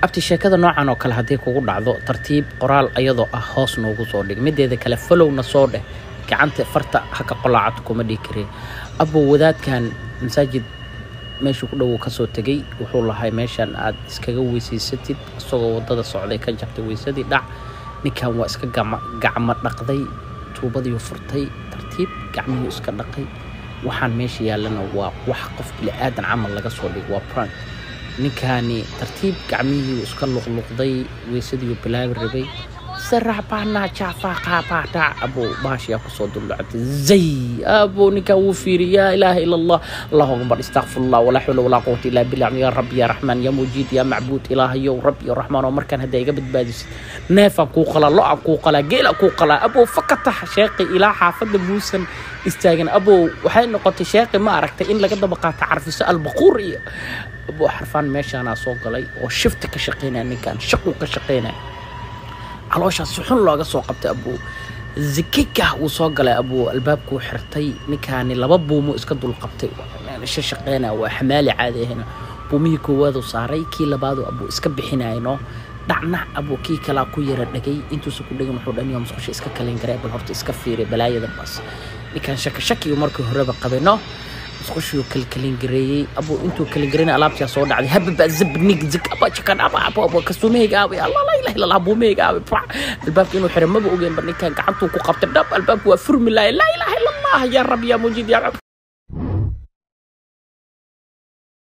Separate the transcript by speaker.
Speaker 1: abti sheekada noocan oo kale hadii kugu dhacdo tartiib qoraal ayadoo ah hoos noogu soo dhig mideeda kale followna soo dheh gacanta farta haka qolaacad kuma dhikirey abo wadaadkan masaajid meesha ku dhow ka soo tagay wuxuu lahay meeshan aad iskaga weysiisatid asagoo wadada socday ka jabtay weysadii dhac ninkan waa iska gacmo dhaqday tuubadii furtay tartiib gacmihii iska dhaqay waxaan meesha yaalana waa wax qof bili aadan camal laga soo dhig waa prank ninkani tartiib gacmihii iska luqluqday weysadii bilaab rabay سرع بانا جافا قاباتا أبو ماشي أكو صوت اللعب زي أبو نكا وفير يا إله إلا الله الله أكبر استغفر الله ولا حول ولا قوة إلا بالله يا رب يا رحمن يا مجيد يا معبود إله يا رب يا رحمن ومر كان هدايا قبل بادس نافا كوقلا لا كوقلا جيلا كوقلا أبو فكتح شاقي إلى حافظ موسى استاجن أبو وحين نقطة شاقي ما أركت إن لقد بقى تعرف سؤال بقوري أبو حرفان ماشي أنا صوق لي وشفت كشقينا إن كان شقو كشقينا علوش الصحن لوجا سو قبتay أبو زكيكه وسoo galay أبو البابku xirtay ninkaani laba buumo iska dul qabtay shaqeena waa xamaali caadi ahna buumii koowaad saaray kii labaad Abu iska bixinayno dhacna Abu kii kala ku yara dhagay intuu soo ku dhagay wuxuu dhaniyo musqusha iska kaleyn garay bal horta iska fiiray balaayada bas ninkan shaki markii horeba qabeyno musqushu kaleyn garay Abu intuu kaleyn garay alaabta soo dhacday habba zabnig zak aba jakan aba kasumeyga abi Allah la ilaha illa Allah buumeyga abi الباب إنه حرم ما بقول جنب كان قعدت وقفت الباب waa furmi la ilaha illa Allah ya rabbi ya mujid ya